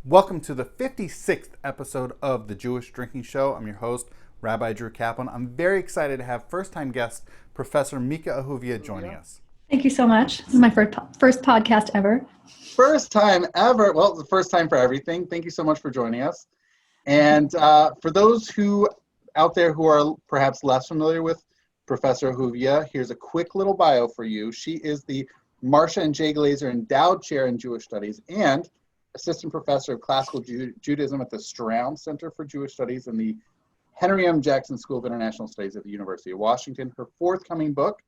Welcome to the 56th episode of the Jewish Drinking Show. I'm your host, Rabbi Drew Kaplan. I'm very excited to have first-time guest, Professor Mika Ahuvia, joining us. Thank you so much. This is my first podcast ever. First time ever. Well, the first time for everything. Thank you so much for joining us. And for those who out there who are perhaps less familiar with Professor Ahuvia, here's a quick little bio for you. She is the Marsha and J. Glazer Endowed Chair in Jewish Studies and Assistant Professor of Classical Judaism at the Stroud Center for Jewish Studies and the Henry M. Jackson School of International Studies at the University of Washington. Her forthcoming book,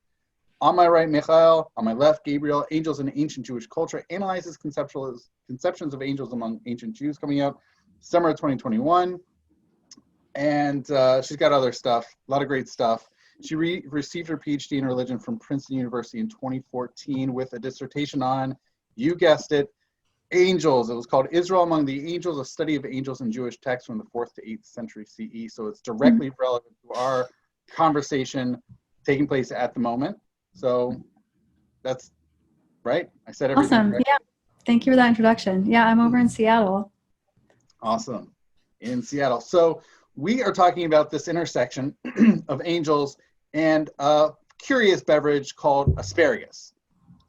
On My Right, Michael, On My Left, Gabriel, Angels in Ancient Jewish Culture, analyzes conceptions of angels among ancient Jews, coming out summer of 2021. And she's got other stuff, a lot of great stuff. She received her PhD in religion from Princeton University in 2014 with a dissertation on, you guessed it, angels. It was called Israel Among the Angels, a study of angels in Jewish texts from the 4th to 8th century CE. So it's directly relevant to our conversation taking place at the moment. So that's right. I said everything. Awesome. Right? Yeah. Thank you for that introduction. Yeah, I'm over in Seattle. Awesome. In Seattle. So we are talking about this intersection of angels and a curious beverage called asparagus.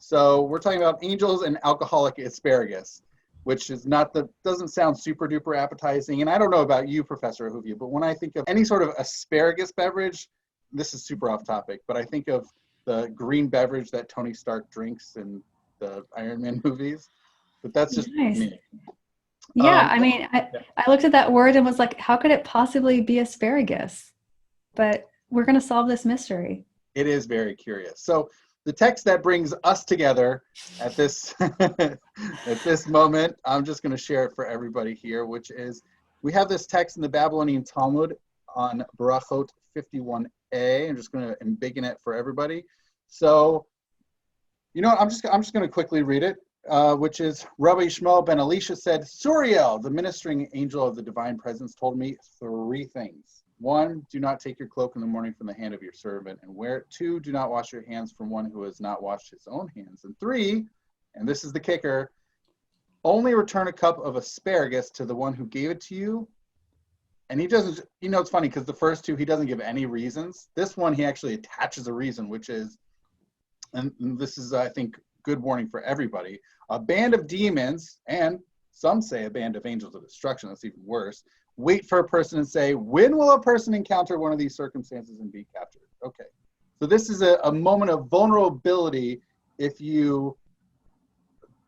So we're talking about angels and alcoholic asparagus, which is doesn't sound super duper appetizing. And I don't know about you, Professor Ahuvia, but when I think of any sort of asparagus beverage, this is super off topic, but I think of the green beverage that Tony Stark drinks in the Iron Man movies. But that's just Nice. me. Yeah, I looked at that word and was like, how could it possibly be asparagus? But we're going to solve this mystery. It is very curious. So the text that brings us together at this at this moment, I'm just going to share it for everybody here, which is we have this text in the Babylonian Talmud on Berakhot 51a. I'm just going to embiggen it for everybody. So, you know, I'm just going to quickly read it, which is Rabbi Yishmael ben Elisha said, Suriel, the ministering angel of the divine presence, told me 3 things. 1, do not take your cloak in the morning from the hand of your servant and wear it. 2, do not wash your hands from one who has not washed his own hands. And 3, and this is the kicker, only return a cup of asparagus to the one who gave it to you. And he doesn't, you know, it's funny because the first 2, he doesn't give any reasons. This one, he actually attaches a reason, which is, and this is, I think, good warning for everybody, a band of demons, and some say a band of angels of destruction, that's even worse, wait for a person and say, when will a person encounter one of these circumstances and be captured? Okay, so this is a moment of vulnerability if you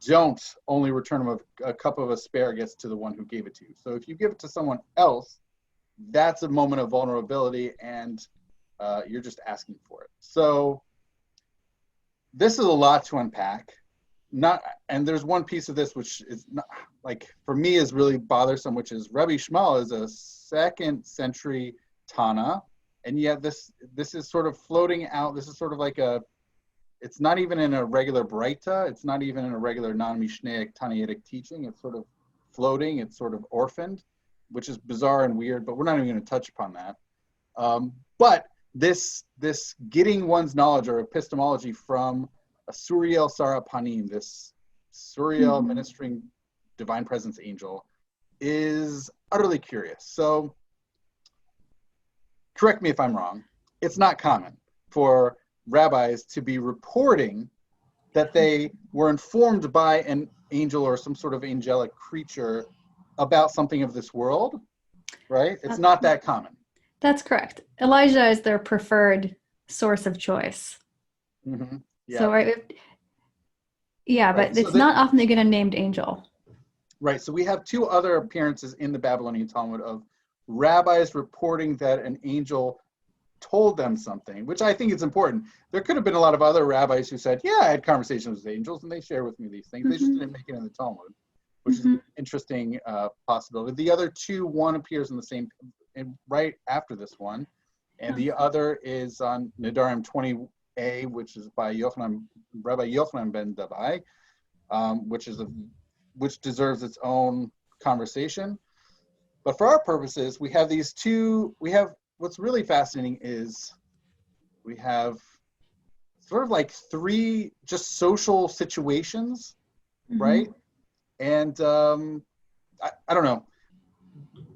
don't only return a cup of asparagus to the one who gave it to you. So if you give it to someone else, that's a moment of vulnerability and you're just asking for it. So this is a lot to unpack. And there's one piece of this which is not, like, for me is really bothersome, which is Rabbi Yishmael is a 2nd century Tana, and yet this is sort of floating out. This is sort of like it's not even in a regular Breita, it's not even in a regular non-Mishnaic Tannaitic teaching. It's sort of floating, it's sort of orphaned, which is bizarre and weird, but we're not even going to touch upon that. But this getting one's knowledge or epistemology from a Suriel Sarapanim, this Suriel ministering divine presence angel, is utterly curious. So correct me if I'm wrong, it's not common for rabbis to be reporting that they were informed by an angel or some sort of angelic creature about something of this world, right? It's not that common. That's correct. Elijah is their preferred source of choice. Mm-hmm. Yeah. So, right, yeah, but it's not often they get a named angel. Right. So we have 2 other appearances in the Babylonian Talmud of rabbis reporting that an angel told them something, which I think is important. There could have been a lot of other rabbis who said, yeah, I had conversations with angels and they share with me these things. They just didn't make it in the Talmud, which is an interesting possibility. The other 2, one appears in the same, right after this one, and the other is on Nedarim 20a, which is by Rabbi Yochanan ben Dabai, which deserves its own conversation. But for our purposes, we have these 2. What's really fascinating is we have sort of like 3 just social situations, right? And I don't know.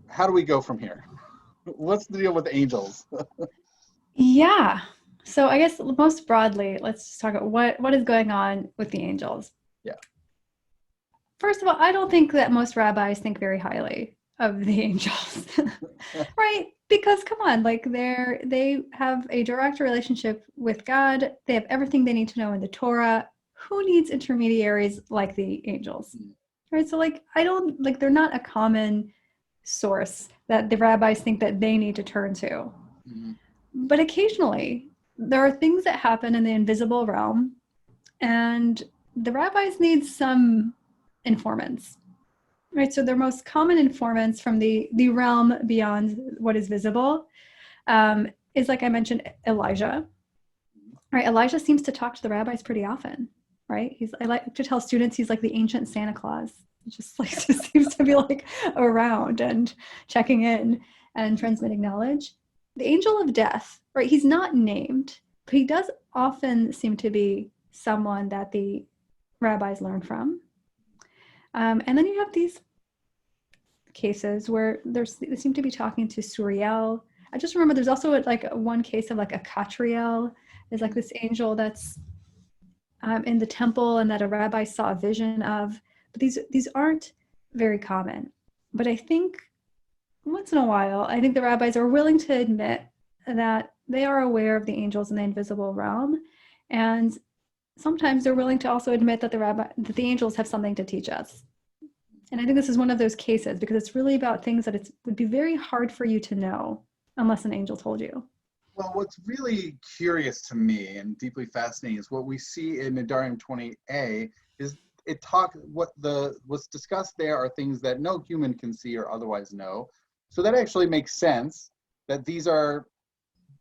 How do we go from here? What's the deal with angels? Yeah. So I guess most broadly, let's just talk about what is going on with the angels. Yeah. First of all, I don't think that most rabbis think very highly of the angels, right? Because come on, like they have a direct relationship with God. They have everything they need to know in the Torah. Who needs intermediaries like the angels, right? So like they're not a common source that the rabbis think that they need to turn to. Mm-hmm. But occasionally there are things that happen in the invisible realm, and the rabbis need some informants, right? So their most common informants from the realm beyond what is visible is, like I mentioned, Elijah, right? Elijah seems to talk to the rabbis pretty often, right? I like to tell students he's like the ancient Santa Claus. He just seems to be like around and checking in and transmitting knowledge. The angel of death, right? He's not named, but he does often seem to be someone that the rabbis learn from. And then you have these cases where they seem to be talking to Suriel. I just remember there's also like one case of like a Catriel. There's like this angel that's in the temple and that a rabbi saw a vision of. But these aren't very common. But I think once in a while, I think the rabbis are willing to admit that they are aware of the angels in the invisible realm. And sometimes they're willing to also admit that the angels have something to teach us. And I think this is one of those cases because it's really about things that it would be very hard for you to know unless an angel told you. Well, what's really curious to me and deeply fascinating is what we see in Nedarim 20a is what's discussed there are things that no human can see or otherwise know. So that actually makes sense that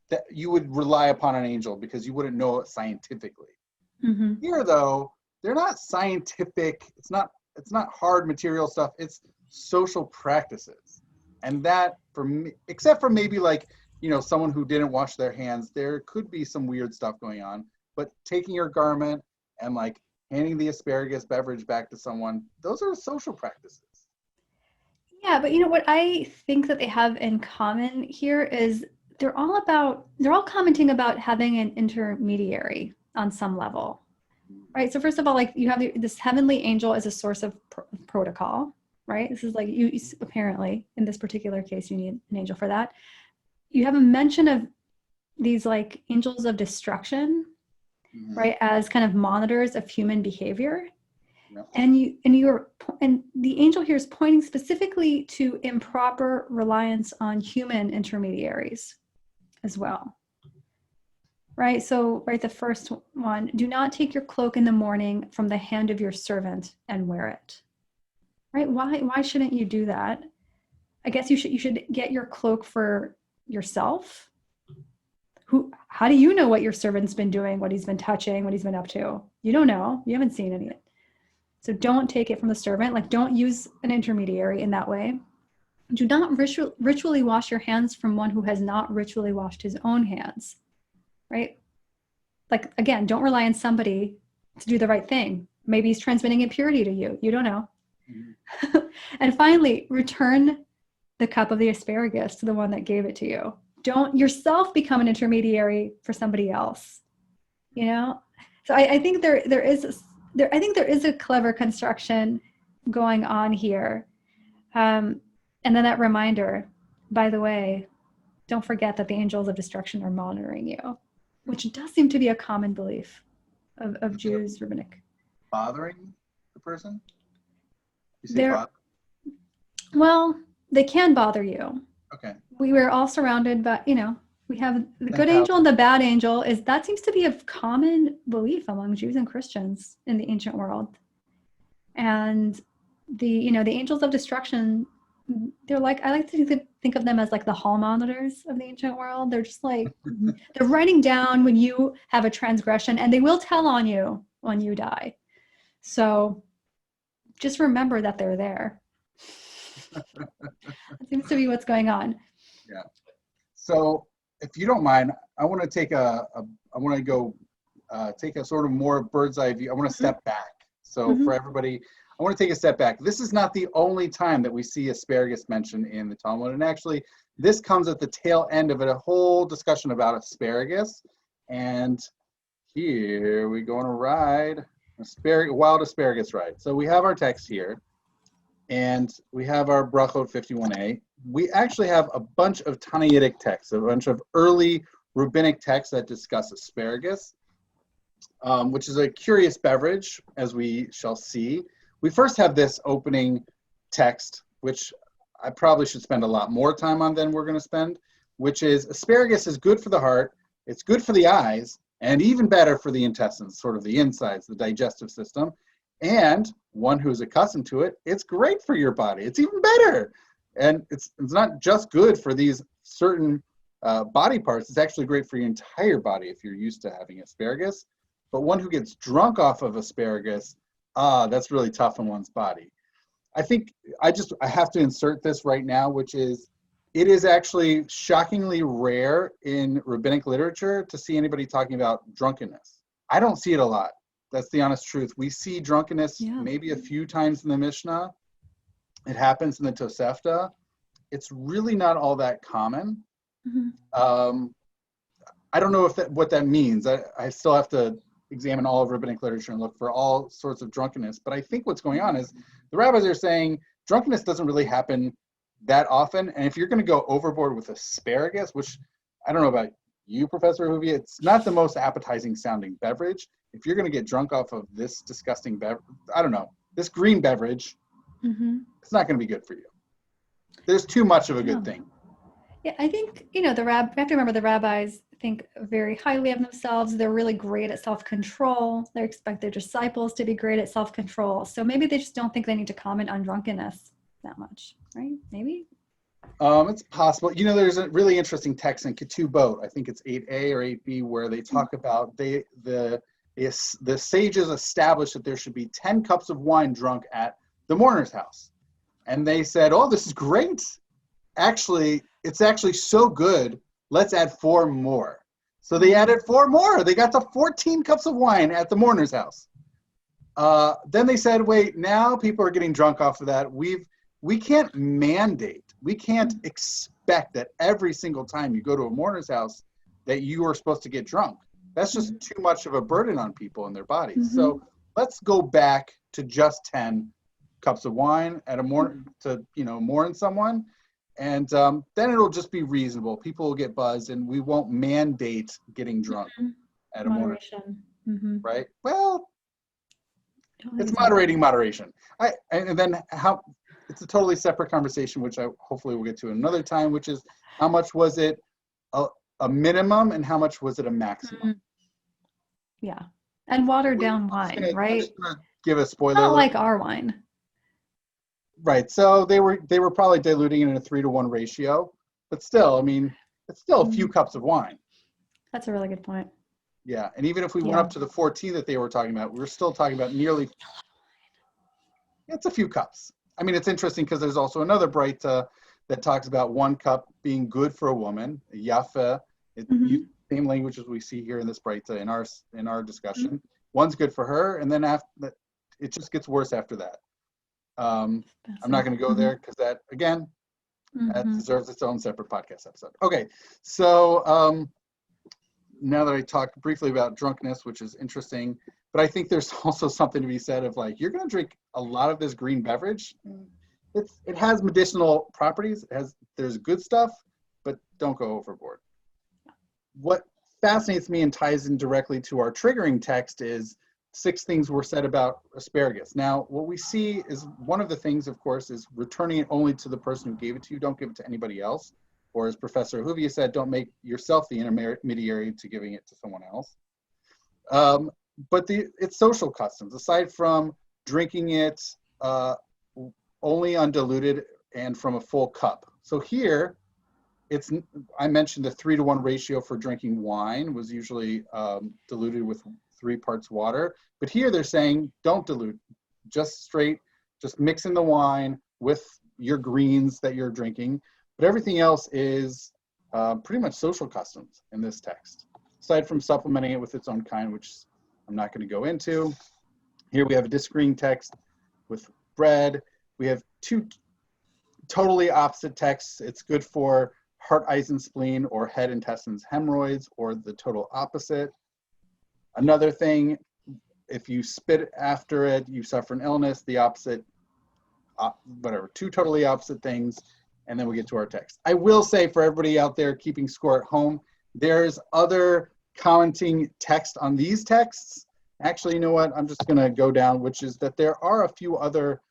that you would rely upon an angel because you wouldn't know it scientifically. Mm-hmm. Here, though, they're not scientific. It's not hard material stuff. It's social practices. And that, for me, except for maybe like, someone who didn't wash their hands, there could be some weird stuff going on. But taking your garment and like handing the asparagus beverage back to someone, those are social practices. Yeah, but what I think that they have in common here is they're all commenting about having an intermediary on some level, right? So first of all, like you have this heavenly angel as a source of protocol, right? This is like you apparently in this particular case you need an angel for that. You have a mention of these like angels of destruction, mm-hmm. right, as kind of monitors of human behavior. Yep. And the angel here is pointing specifically to improper reliance on human intermediaries as well. Right? So, right, the first one, do not take your cloak in the morning from the hand of your servant and wear it. Right? Why shouldn't you do that? I guess you should get your cloak for yourself. How do you know what your servant's been doing, what he's been touching, what he's been up to? You don't know. You haven't seen any of it. So don't take it from the servant. Like don't use an intermediary in that way. Do not ritually wash your hands from one who has not ritually washed his own hands, right? Like, again, don't rely on somebody to do the right thing. Maybe he's transmitting impurity to you. You don't know. Mm-hmm. And finally, return the cup of the asparagus to the one that gave it to you. Don't yourself become an intermediary for somebody else, So I think there is a clever construction going on here. And then that reminder, by the way, don't forget that the angels of destruction are monitoring you, which does seem to be a common belief of Jews, Rabbinic. Bothering the person? You say well, they can bother you. Okay. We were all surrounded by, we have the good angel and the bad angel. That seems to be a common belief among Jews and Christians in the ancient world. And the angels of destruction, they're like, I like to think of them as like the hall monitors of the ancient world. They're just like, they're writing down when you have a transgression and they will tell on you when you die. So just remember that they're there. That seems to be what's going on. Yeah. So if you don't mind, I want to take a sort of more bird's eye view. I want to step back. So for everybody, I want to take a step back. This is not the only time that we see asparagus mentioned in the Talmud. And actually, this comes at the tail end of a whole discussion about asparagus. And here we go on a ride, Wild Asparagus Ride. So we have our text here, and we have our Berakhot 51a. We actually have a bunch of Tannaitic texts, a bunch of early rabbinic texts that discuss asparagus, which is a curious beverage, as we shall see. We first have this opening text, which I probably should spend a lot more time on than we're going to spend, which is asparagus is good for the heart, it's good for the eyes, and even better for the intestines, sort of the insides, the digestive system. And one who's accustomed to it, it's great for your body. It's even better. And it's not just good for these certain body parts, it's actually great for your entire body if you're used to having asparagus. But one who gets drunk off of asparagus, that's really tough on one's body. I think I have to insert this right now, which is, it is actually shockingly rare in rabbinic literature to see anybody talking about drunkenness. I don't see it a lot. That's the honest truth. We see drunkenness maybe a few times in the Mishnah. It happens in the Tosefta. It's really not all that common. Mm-hmm. I don't know what that means. I still have to examine all of rabbinic literature and look for all sorts of drunkenness. But I think what's going on is the rabbis are saying drunkenness doesn't really happen that often. And if you're going to go overboard with asparagus, which I don't know about you, Professor Ahuvia, it's not the most appetizing sounding beverage. If you're going to get drunk off of this disgusting this green beverage, it's not going to be good for you. There's too much of a good thing. Yeah, I think, we have to remember the rabbis think very highly of themselves. They're really great at self-control. They expect their disciples to be great at self-control. So maybe they just don't think they need to comment on drunkenness that much, right? Maybe? It's possible. There's a really interesting text in Ketubot, I think it's 8a or 8b, where they talk about the sages established that there should be 10 cups of wine drunk at the mourner's house. And they said, oh, this is great. Actually, it's actually so good, let's add 4 more. So they added 4 more. They got to 14 cups of wine at the mourner's house. Then they said, wait, now people are getting drunk off of that. We can't mandate, we can't expect that every single time you go to a mourner's house that you are supposed to get drunk. That's just too much of a burden on people and their bodies. So let's go back to just 10 cups of wine at a mourn someone. And then it'll just be reasonable. People will get buzzed, and we won't mandate getting drunk at a moderation. Right? Well, it's moderation. And then it's a totally separate conversation, which I hopefully we'll get to another time, which is how much was it a minimum and how much was it a maximum? Yeah. And watered down wine, right? I'm just gonna give a spoiler. Not like our wine. Right. So they were probably diluting it in a 3-to-1 ratio, but still, I mean, it's still a few cups of wine. That's a really good point. Yeah. And even if we went up to the 14 that they were talking about, we're still talking about nearly, it's a few cups. I mean, it's interesting because there's also another Breita that talks about 1 cup being good for a woman, a yafa, same language as we see here in this Breita in our discussion. 1's good for her, and then after that, it just gets worse after that. I'm not going to go there because that, again, that deserves its own separate podcast episode. Okay, so now that I talked briefly about drunkenness, which is interesting, but I think there's also something to be said of like, you're going to drink a lot of this green beverage. It has medicinal properties. There's good stuff, but don't go overboard. What fascinates me and ties in directly to our triggering text is 6 things were said about asparagus. Now, what we see is one of the things, of course, is returning it only to the person who gave it to you. Don't give it to anybody else. Or as Professor Ahuvia said, don't make yourself the intermediary to giving it to someone else. But it's social customs. Aside from drinking it only undiluted and from a full cup. So here, I mentioned the 3-to-1 ratio for drinking wine was usually diluted with 3 parts water. But here they're saying, don't dilute, just mix in the wine with your greens that you're drinking. But everything else is pretty much social customs in this text, aside from supplementing it with its own kind, which I'm not going to go into. Here we have a disagreeing text with bread. We have two totally opposite texts. It's good for heart, eyes, and spleen, or head, intestines, hemorrhoids, or the total opposite. Another thing, if you spit after it, you suffer an illness, the opposite, whatever, two totally opposite things. And then we get to our text. I will say for everybody out there keeping score at home, there's other commenting text on these texts. Actually, you know what? I'm just going to go down, which is that there are a few other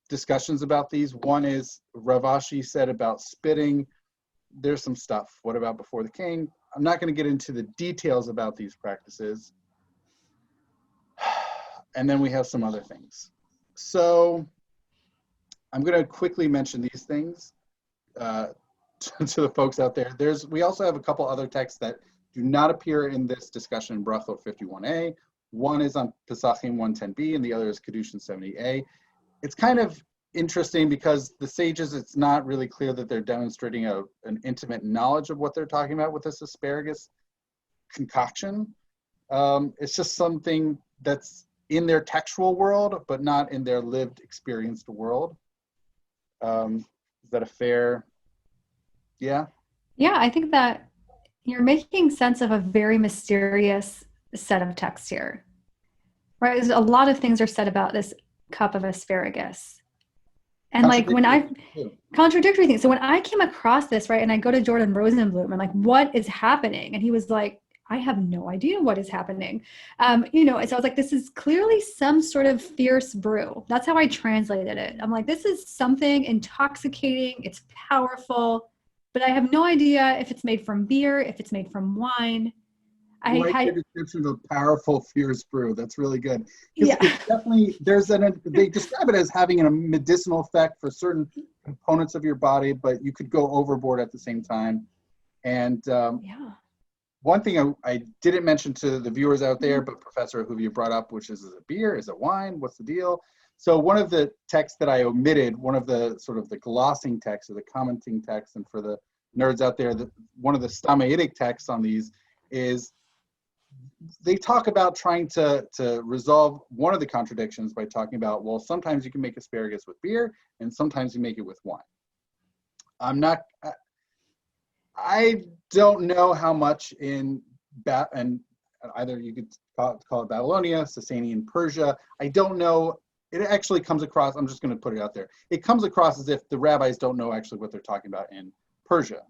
discussions about these. One is Rav Ashi said about spitting. There's some stuff. What about before the king? I'm not going to get into the details about these practices. And then we have some other things. So I'm going to quickly mention these things to the folks out there. We also have a couple other texts that do not appear in this discussion in Berakhot 51a. One is on Pesahim 110b, and the other is Kiddushin 70a. It's kind of interesting because the sages, it's not really clear that they're demonstrating an intimate knowledge of what they're talking about with this asparagus concoction. It's just something that's in their textual world, but not in their lived, experienced world. Is that a fair, yeah? Yeah, I think that you're making sense of a very mysterious set of texts here, right? There's a lot of things are said about this cup of asparagus. And like when contradictory things. So when I came across this, right, and I go to Jordan Rosenblum, I'm like, what is happening? And he was like, I have no idea what is happening. And so I was like, this is clearly some sort of fierce brew. That's how I translated it. I'm like, this is something intoxicating. It's powerful, but I have no idea if it's made from beer, if it's made from wine. I like your description of a powerful, fierce brew. That's really good. Yeah. It's definitely, they describe it as having a medicinal effect for certain components of your body, but you could go overboard at the same time. And yeah. One thing I didn't mention to the viewers out there, but Professor Ahuvia brought up, which is it beer? Is it wine? What's the deal? So one of the texts that I omitted, one of the sort of the glossing texts or the commenting texts, and for the nerds out there, one of the Stammaitic texts on these is they talk about trying to resolve one of the contradictions by talking about, well, sometimes you can make asparagus with beer and sometimes you make it with wine. I don't know how much and either you could call it Babylonia, Sasanian Persia. I don't know. It actually comes across, I'm just going to put it out there. It comes across as if the rabbis don't know actually what they're talking about in Persia.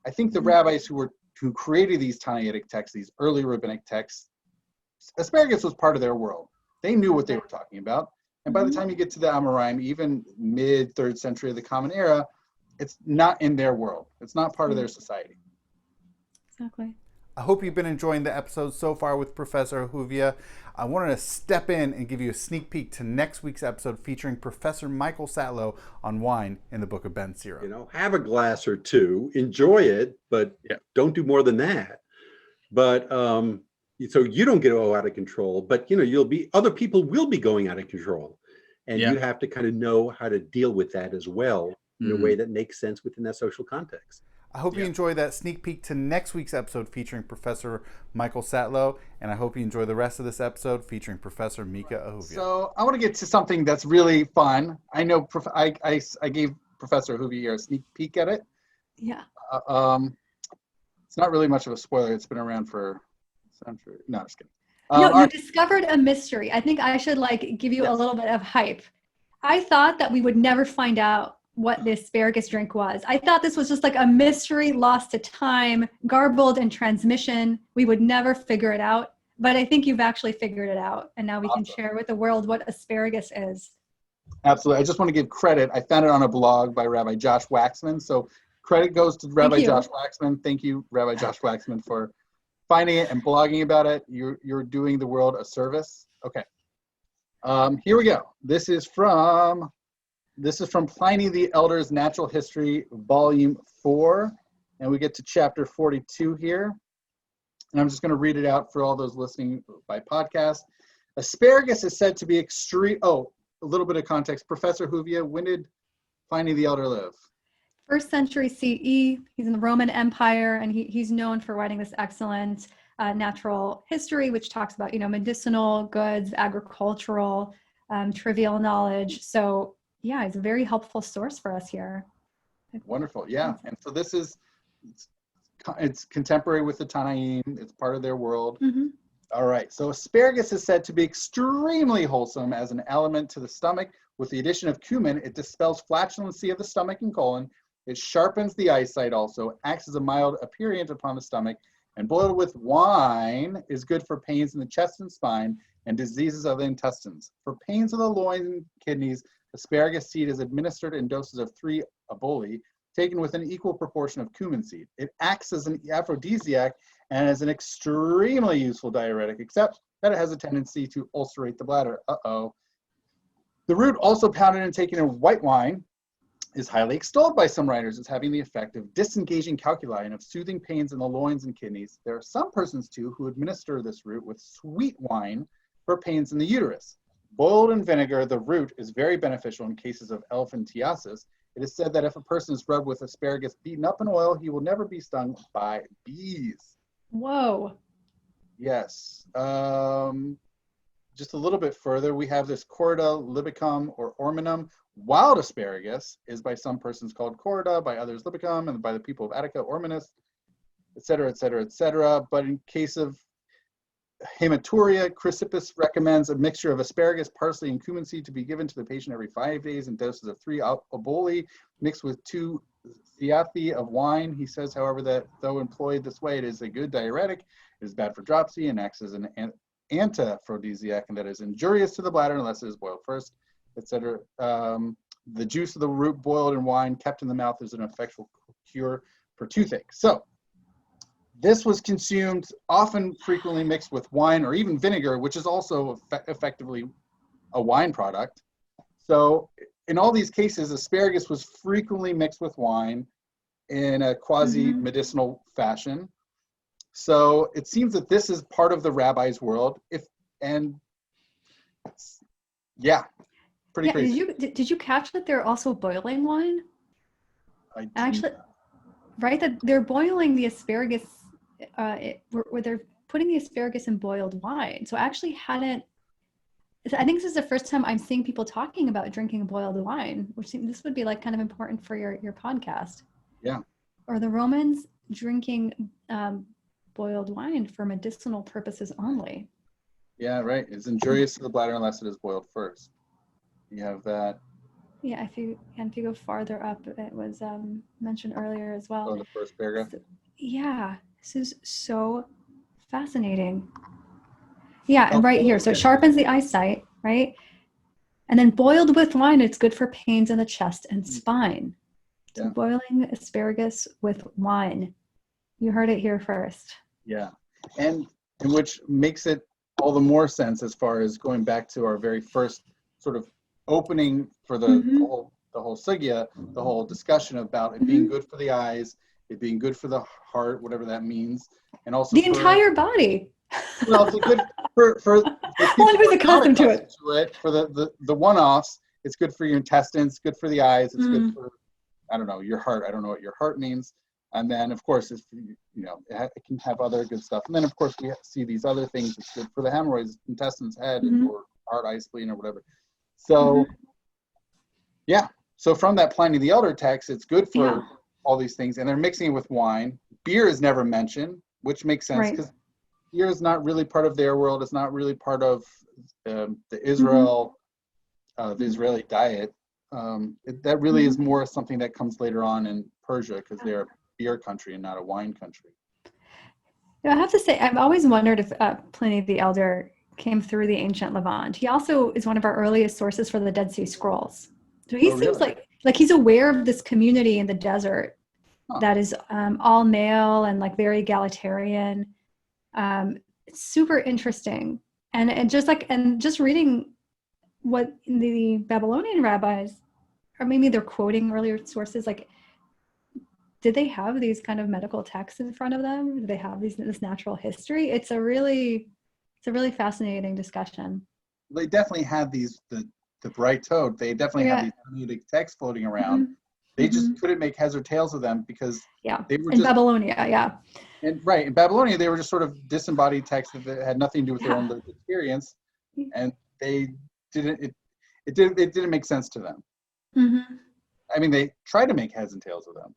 I think the rabbis who created these Tannaitic texts, these early rabbinic texts, asparagus was part of their world. They knew what they were talking about. And by the time you get to the Amoraic, even mid 3rd century of the Common Era, it's not in their world. It's not part of their society. Exactly. I hope you've been enjoying the episode so far with Professor Ahuvia. I wanted to step in and give you a sneak peek to next week's episode featuring Professor Michael Satlow on wine in the book of Ben Sira. Have a glass or two, enjoy it, but don't do more than that. But so you don't get out of control, but other people will be going out of control. And you have to kind of know how to deal with that as well in a way that makes sense within that social context. I hope you enjoy that sneak peek to next week's episode featuring Professor Michael Satlow, and I hope you enjoy the rest of this episode featuring Professor Mika Ahuvia. So I want to get to something that's really fun. I know I gave Professor Ahuvia a sneak peek at it. Yeah. It's not really much of a spoiler. It's been around for a century. No, I'm just kidding. You discovered a mystery. I think I should give you a little bit of hype. I thought that we would never find out what the asparagus drink was. I thought this was just like a mystery lost to time, garbled in transmission. We would never figure it out, but I think you've actually figured it out. And now we can share with the world what asparagus is. Absolutely. I just want to give credit. I found it on a blog by Rabbi Josh Waxman. So credit goes to Rabbi Josh Waxman. Thank you, Rabbi Josh Waxman, for finding it and blogging about it. You're doing the world a service. Okay. Here we go. This is from Pliny the Elder's Natural History, Volume 4, and we get to chapter 42 here. And I'm just going to read it out for all those listening by podcast. Asparagus is said to be extreme. Oh, a little bit of context. Professor Ahuvia, when did Pliny the Elder live? 1st century CE. He's in the Roman Empire, and he's known for writing this excellent natural history, which talks about medicinal goods, agricultural trivial knowledge. So yeah, it's a very helpful source for us here. Wonderful. Yeah. And so this is, it's contemporary with the Tanaim. It's part of their world. Mm-hmm. All right. So asparagus is said to be extremely wholesome as an aliment to the stomach. With the addition of cumin, it dispels flatulency of the stomach and colon. It sharpens the eyesight also, acts as a mild aperient upon the stomach, and boiled with wine is good for pains in the chest and spine and diseases of the intestines. For pains of the loins and kidneys, asparagus seed is administered in doses of 3 aboli, taken with an equal proportion of cumin seed. It acts as an aphrodisiac and as an extremely useful diuretic, except that it has a tendency to ulcerate the bladder. Uh-oh. The root, also pounded and taken in white wine, is highly extolled by some writers as having the effect of disengaging calculi and of soothing pains in the loins and kidneys. There are some persons, too, who administer this root with sweet wine for pains in the uterus. Boiled in vinegar, the root is very beneficial in cases of elephantiasis. It is said that if a person is rubbed with asparagus beaten up in oil, he will never be stung by bees. Whoa. Yes. Just a little bit further, we have this Corda libicum or orminum. Wild asparagus is by some persons called Corda, by others libicum, and by the people of Attica, orminus, etc., etc., etc. But in case of hematuria, Chrysippus recommends a mixture of asparagus, parsley, and cumin seed to be given to the patient every 5 days in doses of 3 aboli, mixed with 2 theathi of wine. He says, however, that though employed this way, it is a good diuretic. It is bad for dropsy and acts as an anti-aphrodisiac, and that is injurious to the bladder unless it is boiled first, etc. The juice of the root boiled in wine kept in the mouth is an effectual cure for toothache. So this was consumed often frequently mixed with wine or even vinegar, which is also effectively a wine product. So in all these cases, asparagus was frequently mixed with wine in a quasi-medicinal fashion. So it seems that this is part of the rabbi's world. Pretty crazy. Did you catch that they're also boiling wine? Actually, that. Right, that they're boiling the asparagus, where they're putting the asparagus in boiled wine. So I actually I think this is the first time I'm seeing people talking about drinking boiled wine, which this would be like kind of important for your podcast. Yeah. Or the Romans drinking boiled wine for medicinal purposes only. Yeah, right. It's injurious to the bladder unless it is boiled first. You have that. Yeah, if you go farther up, it was mentioned earlier as well. Oh, the first paragraph. So, yeah, this is so fascinating. Yeah, and right here. So it sharpens the eyesight, right? And then boiled with wine, it's good for pains in the chest and spine. So Yeah. boiling asparagus with wine. You heard it here first. Yeah, and which makes it all the more sense as far as going back to our very first sort of opening for the whole sugya, the whole discussion about it being good for the eyes, it being good for the heart, whatever that means, and also the entire body. Well, it's good for one who's accustomed to it. For the one-offs, it's good for your intestines, good for the eyes, it's good for, I don't know, your heart. I don't know what your heart means. And then, of course, if it can have other good stuff. And then, of course, we see these other things. It's good for the hemorrhoids, intestines, head, or heart, eye, spleen, or whatever. So, yeah. So from that Pliny the Elder text, it's good for all these things. And they're mixing it with wine. Beer is never mentioned, which makes sense because beer is not really part of their world. It's not really part of the Israeli diet. That really is more something that comes later on in Persia because they're a beer country and not a wine country. I have to say, I've always wondered if Pliny the Elder came through the ancient Levant. He also is one of our earliest sources for the Dead Sea Scrolls. So he seems like he's aware of this community in the desert that is all male and like very egalitarian. It's super interesting. And just reading what the Babylonian rabbis, or maybe they're quoting earlier sources, like, did they have these kind of medical texts in front of them? Do they have this natural history? It's a really fascinating discussion. They definitely had the bright toad. They definitely had these Talmudic texts floating around. They just couldn't make heads or tails of them because they were in Babylonia, And in Babylonia, they were just sort of disembodied texts that had nothing to do with their own lived experience, and they didn't make sense to them. Mm-hmm. I mean, they tried to make heads and tails of them,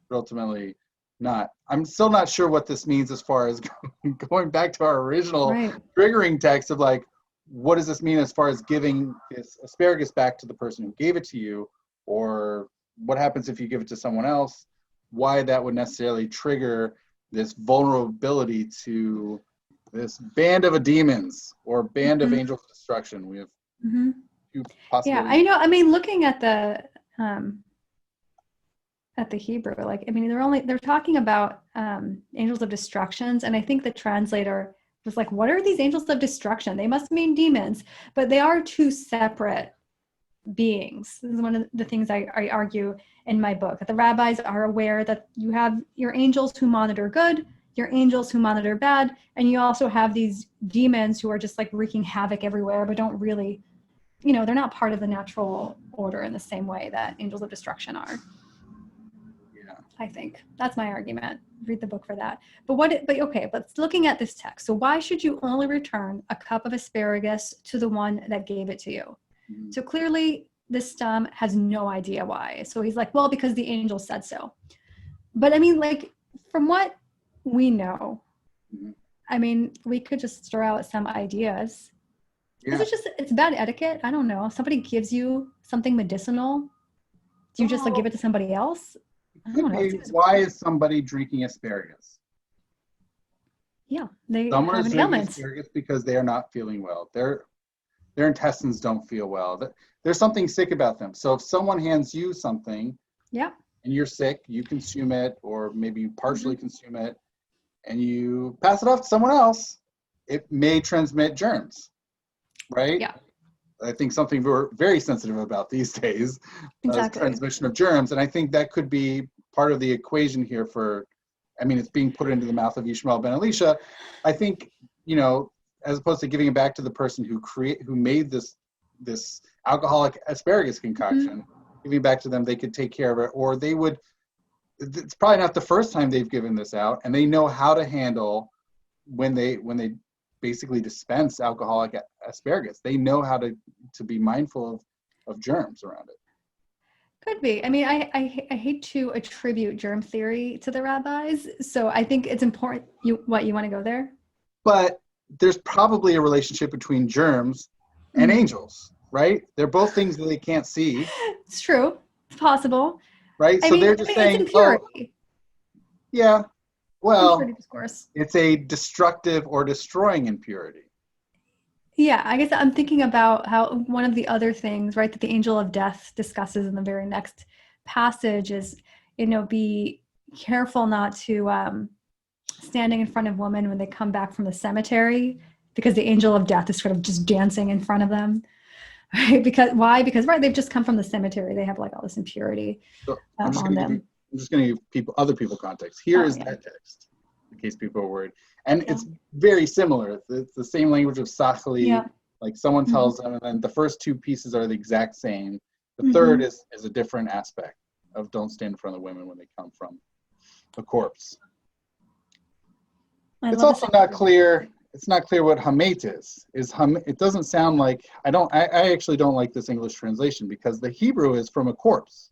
but ultimately not. I'm still not sure what this means as far as going back to our original triggering text of like, what does this mean as far as giving this asparagus back to the person who gave it to you, or what happens if you give it to someone else? Why that would necessarily trigger this vulnerability to this band of demons or band of angels of destruction. We have two possibilities. Yeah, I know. I mean, looking at the Hebrew, like, I mean, they're talking about angels of destructions, and I think the translator was like, what are these angels of destruction? They must mean demons, but they are two separate beings. This is one of the things I argue in my book. The rabbis are aware that you have your angels who monitor good, your angels who monitor bad, and you also have these demons who are just like wreaking havoc everywhere, but don't really, they're not part of the natural order in the same way that angels of destruction are. I think that's my argument. Read the book for that. But looking at this text. So why should you only return a cup of asparagus to the one that gave it to you? Mm-hmm. So clearly this Stamm has no idea why. So he's like, well, because the angel said so. But I mean, like, from what we know, I mean, we could just throw out some ideas. Yeah. Is it just, it's bad etiquette? I don't know. Somebody gives you something medicinal. Do you just like give it to somebody else? Why is somebody drinking asparagus? Yeah, they Someone have is an drinking ailment. Asparagus because they are not feeling well. Their intestines don't feel well. There's something sick about them. So if someone hands you something, and you're sick, you consume it, or maybe you partially consume it, and you pass it off to someone else, it may transmit germs, right? Yeah. I think something we're very sensitive about these days is transmission of germs. And I think that could be part of the equation here it's being put into the mouth of Yishmael ben Elisha. I think, as opposed to giving it back to the person who made this alcoholic asparagus concoction, giving it back to them, they could take care of it, or it's probably not the first time they've given this out, and they know how to handle when they basically dispense alcoholic asparagus. They know how to be mindful of germs around it. Could be. I mean, I hate to attribute germ theory to the rabbis, so I think it's important. You want to go there? But there's probably a relationship between germs and angels, right? They're both things that they can't see. It's true. It's possible. Right? So they're just saying, it's impurity. Yeah. Well, discourse. It's a destructive or destroying impurity. Yeah, I guess I'm thinking about how one of the other things, right, that the angel of death discusses in the very next passage is, be careful not to standing in front of women when they come back from the cemetery, because the angel of death is sort of just dancing in front of them. Right? Because they've just come from the cemetery. They have like all this impurity on them. I'm just going to give other people context. Here is that text, in case people are worried. And it's very similar. It's the same language of Sachli. Yeah. Like someone tells them, and then the first two pieces are the exact same. The third is a different aspect of don't stand in front of the women when they come from a corpse. It's also not clear. It's not clear what hamet is. It doesn't sound like, I actually don't like this English translation, because the Hebrew is from a corpse.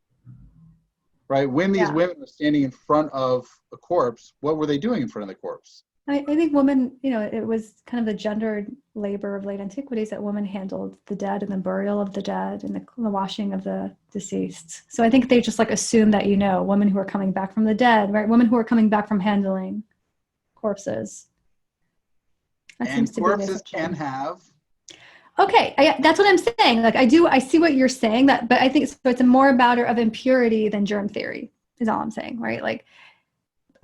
Right? When these women were standing in front of a corpse, what were they doing in front of the corpse? I think women, it was kind of the gendered labor of late antiquities that women handled the dead and the burial of the dead and the washing of the deceased. So I think they just like assume that, women who are coming back from the dead, right? Women who are coming back from handling corpses. And corpses can have. Okay, that's what I'm saying. Like I see what you're saying, but I think it's a more matter of impurity than germ theory is all I'm saying, right? Like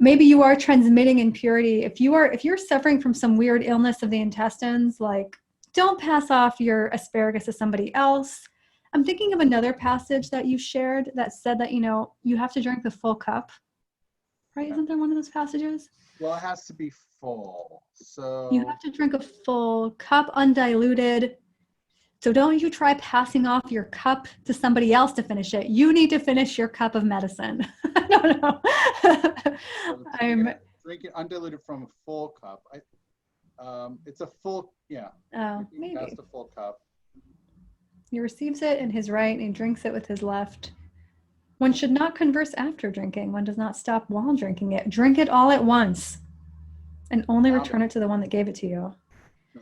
maybe you are transmitting impurity. If you're suffering from some weird illness of the intestines, like don't pass off your asparagus to somebody else. I'm thinking of another passage that you shared that said that, you have to drink the full cup, right? Isn't there one of those passages? Well, it has to be full. So you have to drink a full cup, undiluted. So don't you try passing off your cup to somebody else to finish it. You need to finish your cup of medicine. I don't know. I'm drinking undiluted from a full cup. It's a full, Oh, maybe. That's the full cup. He receives it in his right and he drinks it with his left. One should not converse after drinking. One does not stop while drinking it. Drink it all at once and only return it to the one that gave it to you.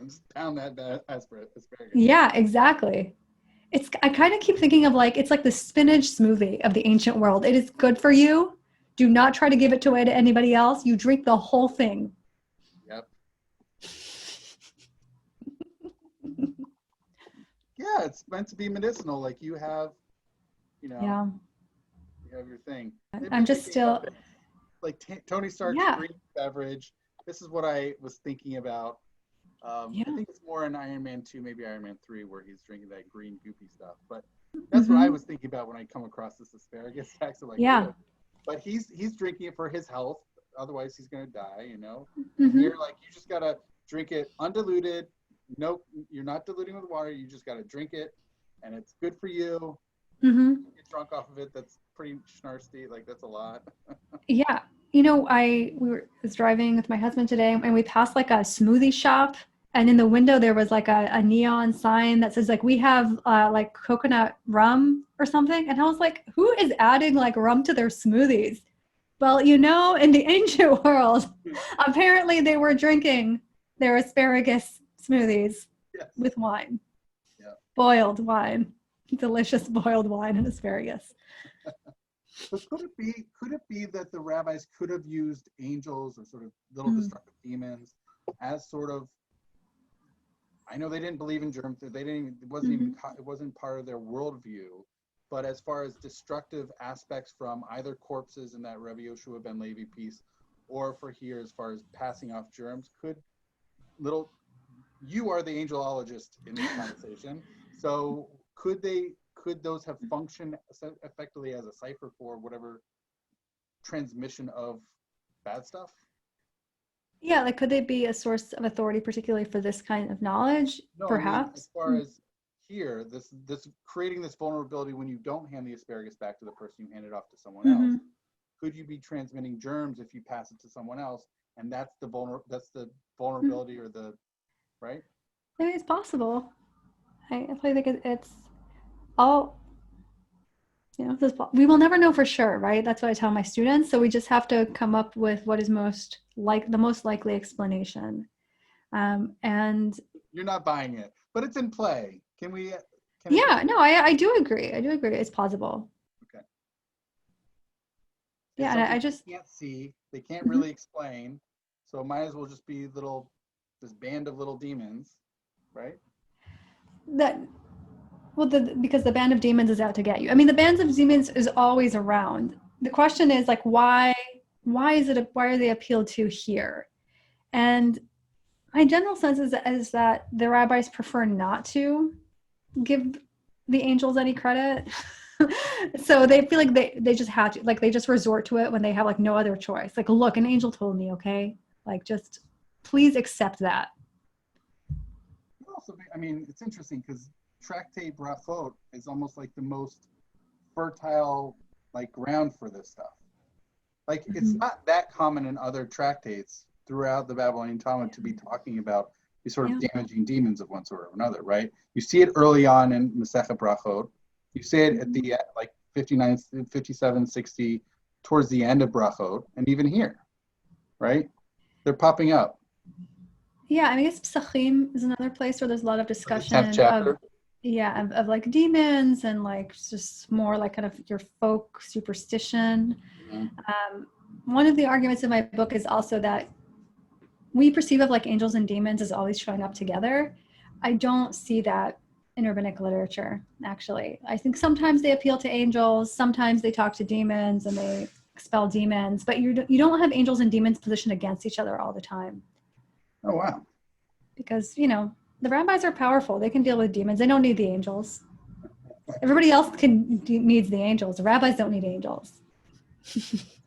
Just pound that asparagus. Yeah, exactly. I kind of keep thinking of it's like the spinach smoothie of the ancient world. It is good for you. Do not try to give it away to anybody else. You drink the whole thing. Yep. Yeah, it's meant to be medicinal. Like you have, Yeah. you have your thing. I'm just still like Tony Stark's green beverage. This is what I was thinking about. I think it's more in Iron Man 2, maybe Iron Man 3, where he's drinking that green goopy stuff. But that's what I was thinking about when I come across this asparagus text. Like, oh. But he's drinking it for his health. Otherwise, he's going to die, And you're like, you just got to drink it undiluted. Nope, you're not diluting with water. You just got to drink it, and it's good for you. You get drunk off of it. That's pretty schnarsty. Like, that's a lot. Yeah. I was driving with my husband today, and we passed like a smoothie shop, and in the window there was like a neon sign that says we have like coconut rum or something, and I was like, who is adding like rum to their smoothies? Well, in the ancient world, apparently they were drinking their asparagus smoothies with wine, boiled wine, delicious boiled wine and asparagus. But could it be that the rabbis could have used angels or sort of little destructive demons as sort of, I know they didn't believe in germs, it wasn't part of their worldview, but as far as destructive aspects from either corpses in that Rabbi Yehoshua Ben Levi piece, or for here as far as passing off germs, you are the angelologist in this conversation, so could those have functioned effectively as a cipher for whatever transmission of bad stuff? Yeah, could they be a source of authority, particularly for this kind of knowledge? No, perhaps. As far as here, this creating this vulnerability when you don't hand the asparagus back to the person, you hand it off to someone else. Could you be transmitting germs if you pass it to someone else? And that's the vulnerability or the right? I mean, it's possible. I think it's all, we will never know for sure, right? That's what I tell my students. So we just have to come up with what is the most likely explanation. And you're not buying it, but it's in play. I do agree. It's plausible. Okay. Yeah, and I just can't see. They can't really explain. So it might as well just be this band of little demons, right? Because the band of demons is out to get you. I mean, the bands of demons is always around. The question is why are they appealed to here? And my general sense is that the rabbis prefer not to give the angels any credit. So they feel like they just have to, they just resort to it when they have no other choice. Look, an angel told me, okay? Just please accept that. Also, I mean, it's interesting because tractate Berakhot is almost the most fertile ground for this stuff. It's not that common in other tractates throughout the Babylonian Talmud to be talking about these sort of damaging demons of one sort or another, right? You see it early on in Masechet Berakhot. You see it at the 59, 57, 60, towards the end of Berakhot, and even here, right? They're popping up. Yeah, I guess Pesahim is another place where there's a lot of discussion of demons and just more kind of your folk superstition. One of the arguments in my book is also that we perceive of angels and demons as always showing up together. I don't see that in rabbinic literature, actually. I think sometimes they appeal to angels, sometimes they talk to demons and they expel demons, but you don't have angels and demons positioned against each other all the time. Oh, wow. Because, the rabbis are powerful. They can deal with demons. They don't need the angels. Everybody else needs the angels. The rabbis don't need angels.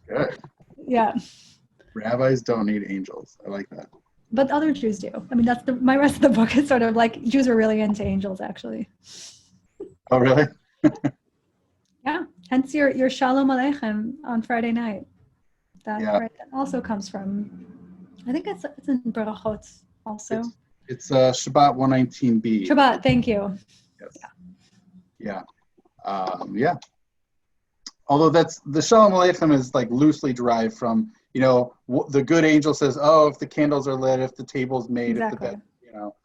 Good. Yeah. Rabbis don't need angels. I like that. But other Jews do. I mean, that's my rest of the book is sort of Jews are really into angels, actually. Oh, really? Yeah. Hence your Shalom Aleichem on Friday night. That also comes from, I think it's in Berakhot also. It's Shabbat 119b. Shabbat, thank you. Yes. Yeah. Yeah. Yeah. Although that's the Shalom Aleichem is like loosely derived from, the good angel says, oh, if the candles are lit, if the table's made, Exactly. if the bed,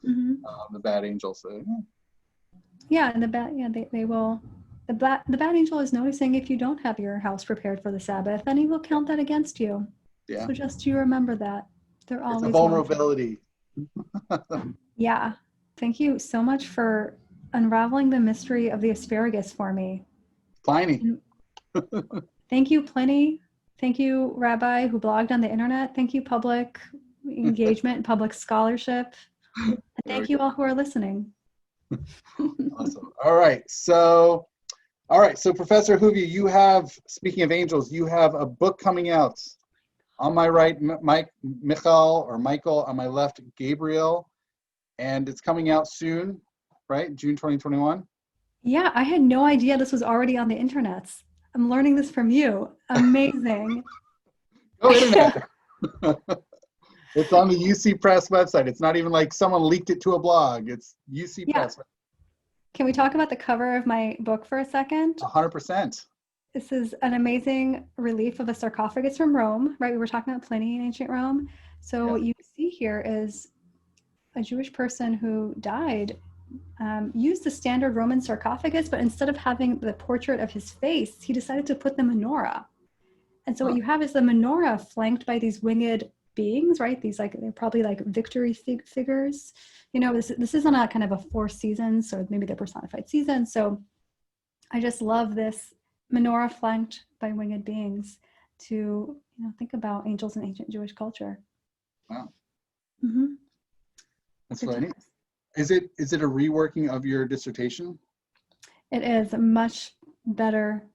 Mm-hmm. the bad angel says, Yeah, and they will. The bad angel is noticing if you don't have your house prepared for the Sabbath, and he will count that against you. yeah, So just you remember that they're always it's a vulnerability. Yeah. Thank you so much for unraveling the mystery of the asparagus for me. Pliny. Thank you, Pliny. Thank you, Rabbi, who blogged on the internet. Thank you, public engagement, public scholarship. And thank you all who are listening. Awesome. All right. So Professor Ahuvia, you have, speaking of angels, you have a book coming out. On my right, Michael, on my left, Gabriel, and it's coming out soon, right? June 2021. Yeah, I had no idea this was already on the internet. I'm learning this from you. Amazing. Oh, internet. It's on the UC Press website. It's not even like someone leaked it to a blog. It's UC Press. Can we talk about the cover of my book for a second? 100%. This is an amazing relief of a sarcophagus from Rome, right? We were talking about Pliny in ancient Rome. So what you see here is a Jewish person who died, used the standard Roman sarcophagus, but instead of having the portrait of his face, he decided to put the menorah. And so what you have is the menorah flanked by these winged beings, right? These they're probably like victory figures. This isn't a kind of a 4 seasons, so maybe they're personified seasons. So I just love this menorah flanked by winged beings to think about angels in ancient Jewish culture. Wow. Mm-hmm. That's funny. Is it a reworking of your dissertation? It is a much better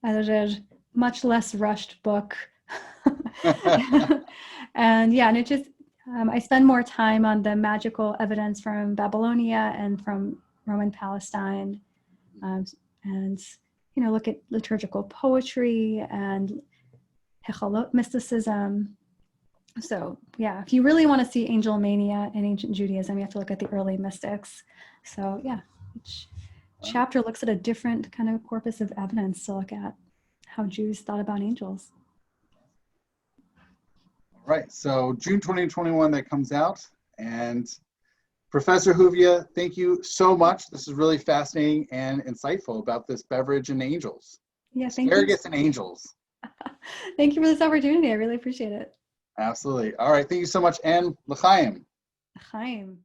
edited, much less rushed book. And it just I spend more time on the magical evidence from Babylonia and from Roman Palestine, and look at liturgical poetry and Hechalot mysticism. So if you really want to see angel mania in ancient Judaism, you have to look at the early mystics. So each chapter looks at a different kind of corpus of evidence to look at how Jews thought about angels. All right, so June 2021 that comes out. And Professor Ahuvia, thank you so much. This is really fascinating and insightful about this beverage and angels. Yeah, thank Asparagus you. and angels. Thank you for this opportunity. I really appreciate it. Absolutely. All right, thank you so much. And l'chaim. L'chaim.